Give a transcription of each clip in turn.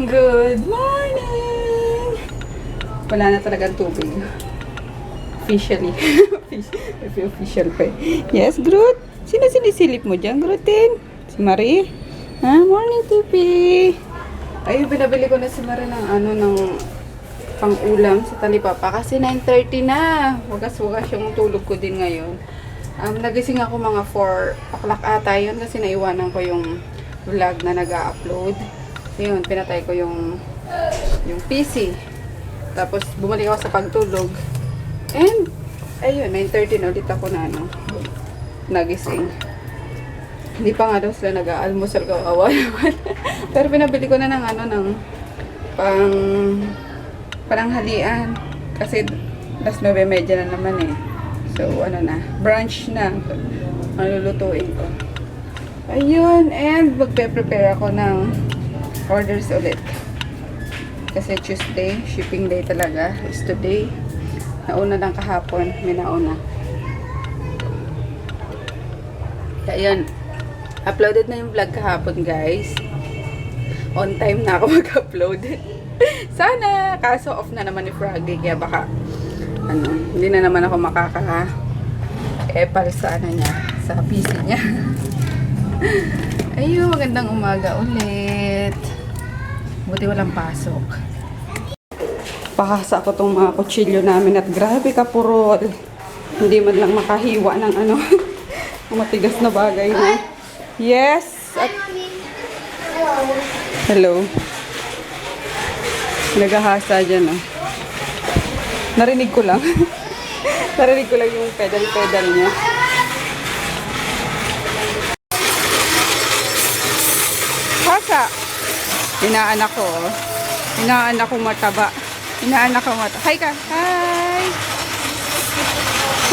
Good morning! Wala na talagang tubig. Officially. Official pa eh. Yes, Groot? Sino sinisilip mo dyan, Grootin? Si Marie? Ha? Morning, Tupi! Ay, pinabili ko na si Marie ng ng pang-ulam sa talipapa kasi 9:30 na. Wagas-wagas yung tulog ko din ngayon. Nagising ako mga 4 o'clock ata yun kasi naiwanan ko yung vlog na nag-upload. Yun, pinatay ko yung PC. Tapos bumalik ako sa pagtulog. And ayun, 9:30 na ulit ako na nagising. Hindi pa nga daw sila nag-aalmusal, kawawa naman. Pero pinabili ko na ng pananghalian. Kasi last 9:30 na naman eh. So, brunch na. Ang lulutuin ko. Ayun, and magpe-prepare ako ng orders ulit. Kasi Tuesday, shipping day talaga is today. Nauna lang kahapon, may nauna. Ayun, uploaded na yung vlog kahapon, guys. On time na ako mag-upload. Sana, kaso off na naman ni Froggy, kaya baka hindi na naman ako makaka-epal sa niya, sa PC niya. Ayun, magandang umaga ulit. Buti walang pasok. Pakasa ko tong mga kutsilyo namin at grabe ka purol. Hindi man lang makahiwa ng matigas na bagay na. Yes! At hello. Nagahasa dyan Narinig ko lang. Narinig ko lang yung pedal-pedal niya. Hasa! Inaanak ko. Inaanak ko mataba. Inaanak ko mataba. Hi ka! Hi!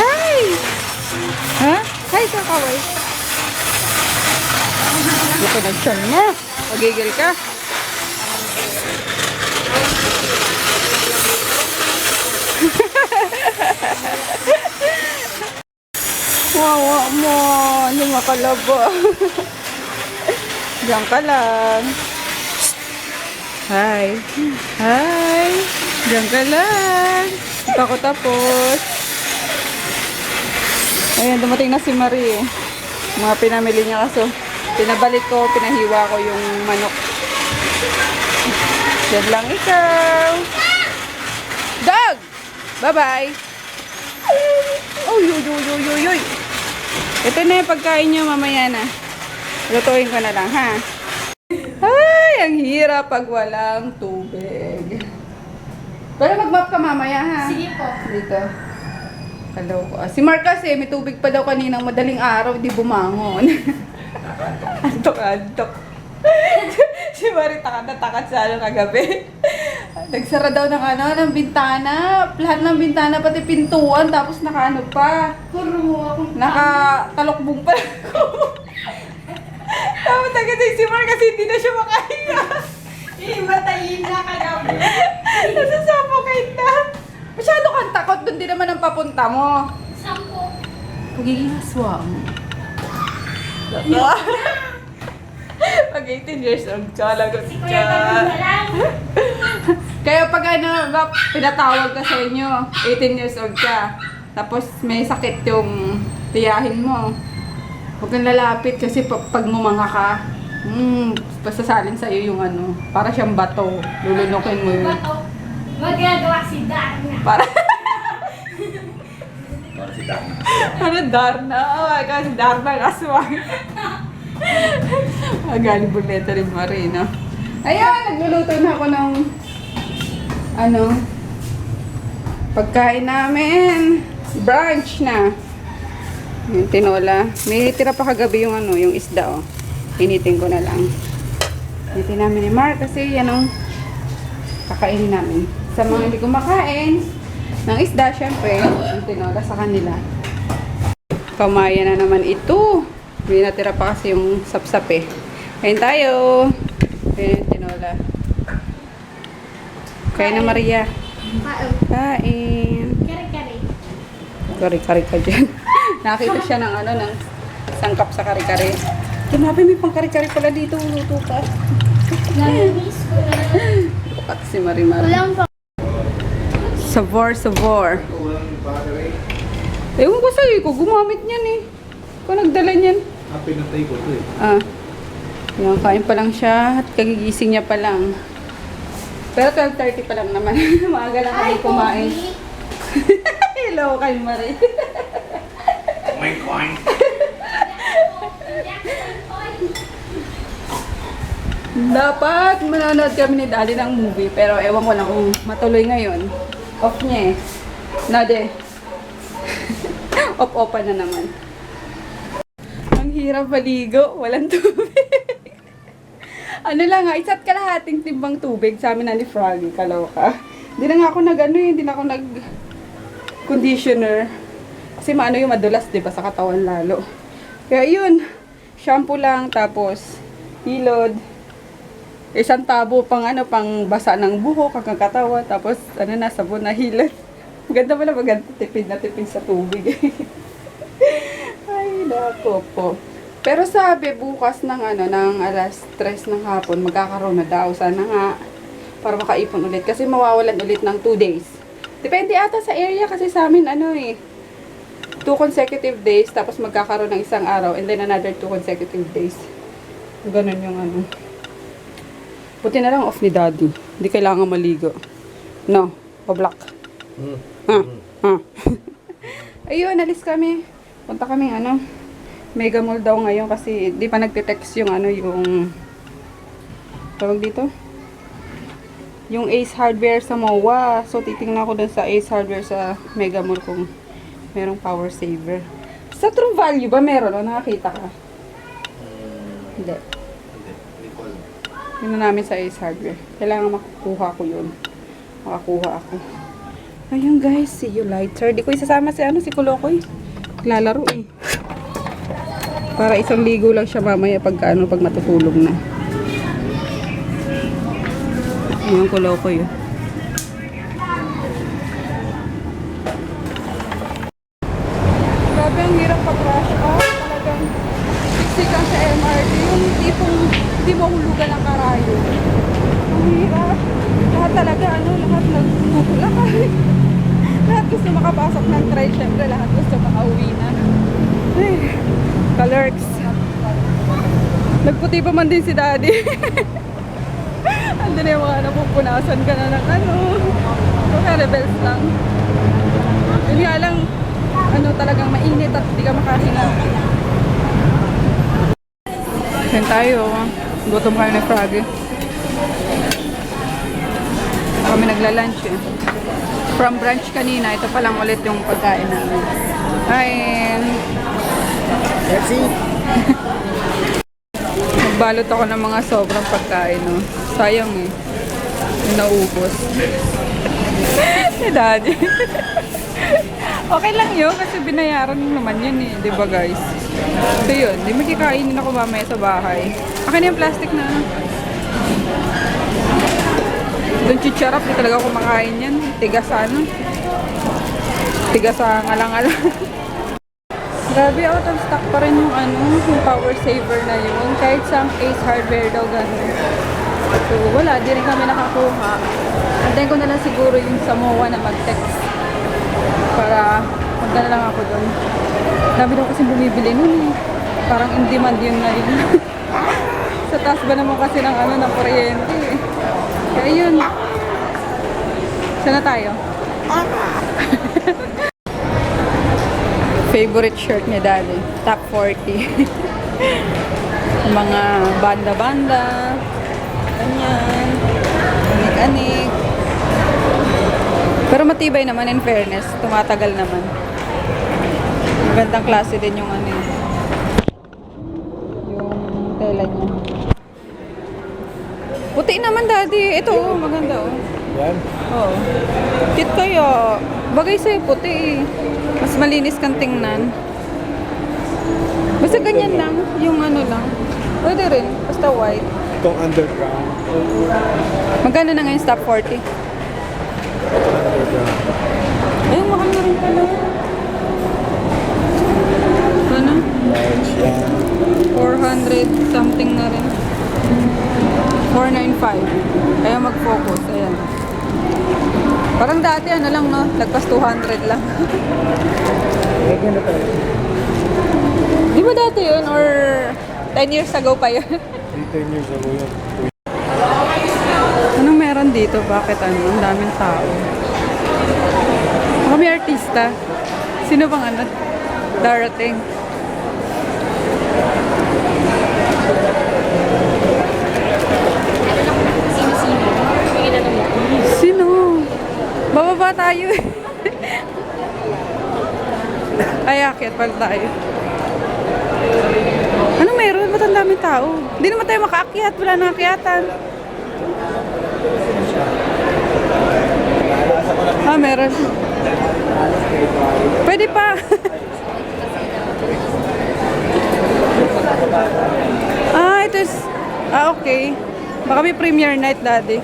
Hi! Ha? Hi ka, kaway. Ito na siya mo. Magigil ka. Wawa mo. Hindi makalaba. Diyan ka lang. Hi. Hi. Diyan ka lang. Ito ako tapos. Ayan, dumating na si Marie. Mga pinamili niya kaso. Pinabalik ko, pinahiwa ko yung manok. Diyan lang ikaw. Dog! Bye-bye. Uy, uy, uy, uy, uy, uy. Ito na yung pagkain nyo mamaya na. Lutuin ko na lang, ha? Ay, ang hirap pag walang tubig. Pero mag-map ka mamaya, ha? Sige po. Dito. Hello ko. Si Mark kasi, may tubig pa daw kaninang madaling araw, di bumangon. Antok-antok. Si Marie takad na takad sa kagabi. Nagsara daw ng bintana. Lahat ng bintana, pati pintuan. Tapos nakaano pa. Nakatalokbong pa ako. Tapos nagising si Mark kasi hindi na siya makahinga. Matayin na kagabi. Nasasuffocate na. Masyado kang takot. Doon din naman ang papunta mo. 10. Pagiging aswang. Pag 18 years old ka, lagot Si ka. Kuya Bagong na lang. Kaya pag pinatawag ka sa inyo, 18 years old ka, tapos may sakit yung tiyahin mo, huwag kang lalapit kasi pag mumanga ka, pasasalin sa'yo yung para siyang bato, lulunukin mo yun. Bato. Magagawa si Darna. Para si Darna. Darna? Oh my God, si Darna kaswang. Galing buleta rin Marie, no? Ayan, nagluluto na ako ng pagkain namin. Brunch na. Yung tinola. May tira pa kagabi yung yung isda, oh. Initin ko na lang. Initin namin ni Mark kasi yan kakainin namin. Sa mga hindi kumakain ng isda, syempre, yung tinola sa kanila. Kamaya na naman ito. May natira pa kasi yung sapsap eh. Kain tayo. Ayan yung tinola. Kain na Maria. Kain. Kare-kare. Kari-kari ka dyan. Nakita siya ng ng sangkap sa kari-kari. Kinabi, may pang kari-kari pala dito. Luto ka. Namiss ko na. Marimar. Walang pa. Savor. Ewan ko sa'yo, ko gumamit niyan eh. Ko nagdala niyan. Pinatay ko to eh. Yan, kain pa lang siya at kagigising niya pa lang. Pero 12:30 pa lang naman. Maaga lang kami kumain. Hello kay Marie. My coin. Dapat manonood kami ni Daddy ng movie, pero ewan ko lang kung matuloy ngayon. Off niya eh. Nade. Off-offa na naman. Ang hirap maligo, walang tubig. Ano lang nga, isa't kalahating timbang tubig sa amin na ni Froggy, kaloka. Hindi na nga ako hindi na ako conditioner. Kasi maano yung madulas, di ba, sa katawan lalo. Kaya yun, shampoo lang, tapos hilod. Isang tabo pang basa ng buhok, hanggang katawan, tapos sabon na hilod. Maganda pala, tipid na tipid sa tubig. Ay, nako po. Pero sabi, bukas ng alas 3 ng hapon, magkakaroon na daw. Sana nga, para makaipon ulit. Kasi mawawalan ulit ng 2 days. Depende ata sa area, kasi sa amin, 2 consecutive days, tapos magkakaroon ng isang araw, and then another 2 consecutive days. Ganun yung Buti na lang off ni Daddy. Hindi kailangan maligo. No, pa-black. Ayun, alis kami. Punta kami, Mega Mall daw ngayon kasi di pa nagte-text yung yung tawag dito? Yung Ace Hardware sa MOA. So, titingnan ko dun sa Ace Hardware sa Mega Mall kung merong power saver. Sa True Value ba meron o nakakita ka? Hindi. Yun na namin sa Ace Hardware. Kailangan makukuha ko yun. Makakuha ako. Ayun guys, see you later. Di ko isasama si Kulokoy. Lalaro eh. Para isang ligo lang siya mamaya pag matutulog na. Ayun Kulokoy. Grabe ang hirap pag-rush out. Talagang siksikan sa MRT. Yung tipong di mo hulugan ng karayo. Ang hirap. Lahat talaga lahat nagtutulakay. Lahat gusto makapasok ng try. Siyempre lahat gusto makauwi na. Ay, ka-lurks. Nagputi pa man din si Daddy. Andun na yung mga napupunasan ka na ng Kaya rebels lang. Yun nga lang, talagang mainit at hindi ka makahinga. Yan tayo. Gutom kayo ni Froggy. Kami nagla-lunch eh. From brunch kanina, ito pa lang ulit yung pagkain namin. Ayun. That's it. Magbalot ako ng mga sobrang pagkain, no? Sayang eh. Yung naubos. Si Daddy. Okay lang yun kasi binayaran naman yan eh. Diba guys? So yun, di magkikainin ako mamaya sa bahay. Akin na yung plastic na Doon chicharap, di talaga ako kumakain yan. Tigas sa ngalang-alang. Grabe, out of stock pa rin yung yung power saver na yun. Kahit sa Ace Hardware daw gano'n. So wala, di rin kami nakakuha. Antayin ko na lang siguro yung sa MOA na mag-text. Para magdala lang ako doon. Dami daw kasi bumibili nun eh. Parang in demand yun na yun. Sa taas ba naman kasi ng ng kuryente eh. Kaya yun. Saan na tayo? Favorite shirt ni Daddy. Top 40. Mga banda-banda. Ganyan. Anik-anik. Pero matibay naman in fairness. Tumatagal naman. Magandang klase din yung yung tela niya. Puti naman Daddy. Ito maganda Yan. Oo. Cute kayo. Bagay sa'yo puti. Mas malinis kang tingnan. Basta ganyan lang. Yung lang. Pwede rin. Basta white. Itong underground. Magkano na ngayon stop 40? Underground. Ayun, mahal na rin pala. Ano? Large yan. 400 something na rin. 495. Kaya mag-focus. Ayan. Parang dati ano lang no, lagpas 200 lang. Medyo na tayo. Di ba dati yun or 10 years ago pa yun? 10 years ago yun. Anong meron dito? Bakit ano? Ang daming tao. Baka may artista. Sino bang ano? Darating. Sino? Bababa tayo eh. Ay, akyat pala tayo. Ano meron? Ba't ang daming tao? Hindi naman tayo makaakyat. Wala nang akyatan. Ah, meron. Pwede pa. Ah, ito is... Ah, okay. Baka may premiere night, daddy.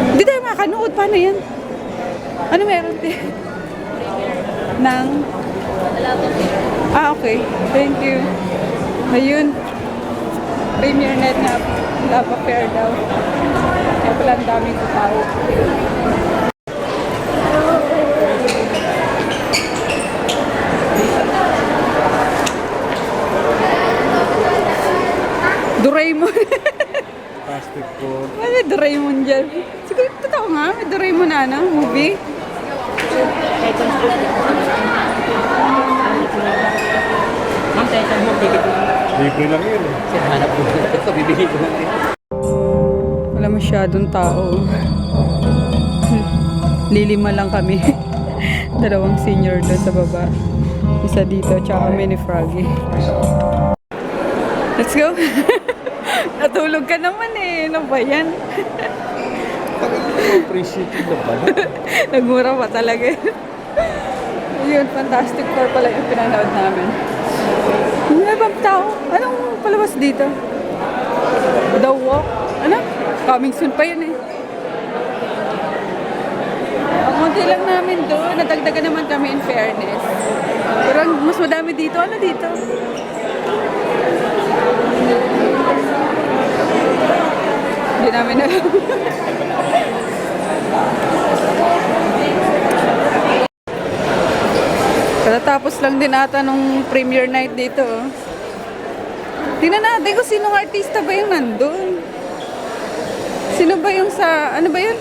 Hindi tayo makakanood. Paano yan? Ano meron din? Nang... Ah, okay. Thank you. Ayun. Premiere night na Lava Fair daw. Kaya pala ang daming tao. Doraemon. Plastic po. May Doraemon dyan. Siguro totoo nga, may Doraemon na ano, movie. Ma'am, sa isang mo, ticket mo. Libre lang yun eh. Kasi hanap ko. Ito, bibigay ko lang. Wala masyadong tao. Lilima lang kami. Dalawang senior doon sa baba. Isa dito, tsaka kami ni Froggy. Let's go! Natulog ka naman eh. Ano ba yan? Appreciate na pala. Nagmura pa talaga yun. Yun, Fantastic Four pala yung pinanood namin. May bang tao? Anong palabas dito? The Walk? Ano? Coming soon pa yun eh. Ang konti lang namin doon. Nadagdagan naman kami in fairness. Pero mas madami dito. Ano dito? Hindi namin alam. Katatapos lang din ata nung premiere night dito. Oh. Tingnan natin kung sinong artista ba yung nandun. Sino ba yung sa... Ano ba yun?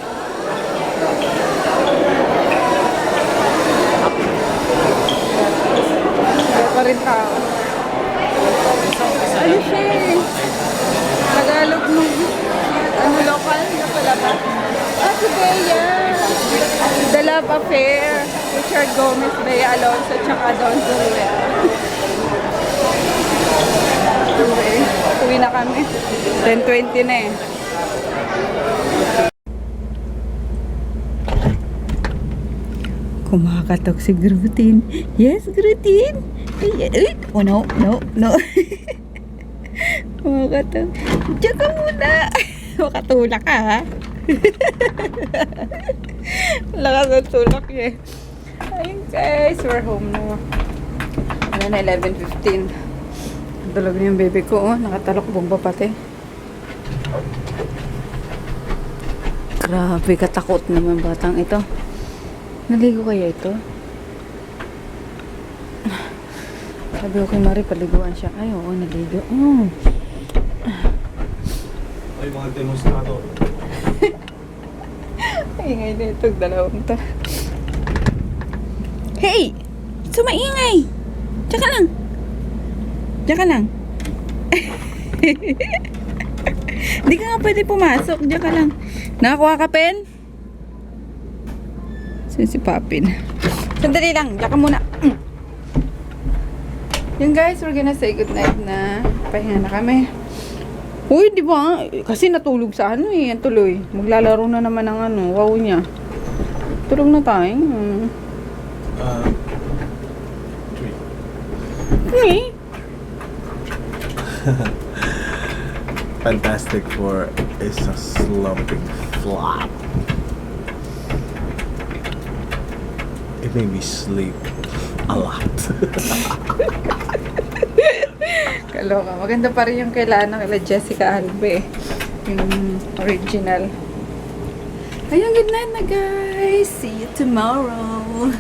Kaya pa rin tao. Ano siya eh? Tagalog nung... Ano local na pala ba? Ah, si Bea! The Love Affair. Richard Gomez, Bea Alonso, tsaka Don Zulueta. Okay. Uwi na kami. 10:20 na eh. Kumakatok si Grutin. Yes, Grutin! Ay, oh no, no, no. Kumakatok. Diyan ka muna. Makatulak ka ha. Lakas ang tulak niya. Ayun guys, we're home na. Ano na, 11:15. Tulog na yung baby ko, oh. Nakatalokbong pa pati. Grabe, katakot naman batang ito. Naligo kaya ito? Sabi ko kay Marie, paliguan siya. Ay, oo, naligo. Ay, mga demonstrator. Ingay na itong dalawang to. Hey! Sumaingay! Diyan ka lang! Diyan ka lang! Hindi ka nga pwede pumasok. Diyan ka lang. Nakakuha ka pen? Si Papin. Sandali lang. Diyan ka muna. Yung guys, we're gonna say goodnight na. Pahinga na kami. Uy, di ba? Kasi natulog sa ano eh. Yan tuloy. Maglalaro na naman ng ano. Wow niya. Tulog na tayo. 3. Fantastic Four is a slumping flop. It made me sleep a lot. Kaloka. Maganda pa rin yung kailangan kila Jessica Alba eh. Yung original. Ayun, good night na guys. See you tomorrow.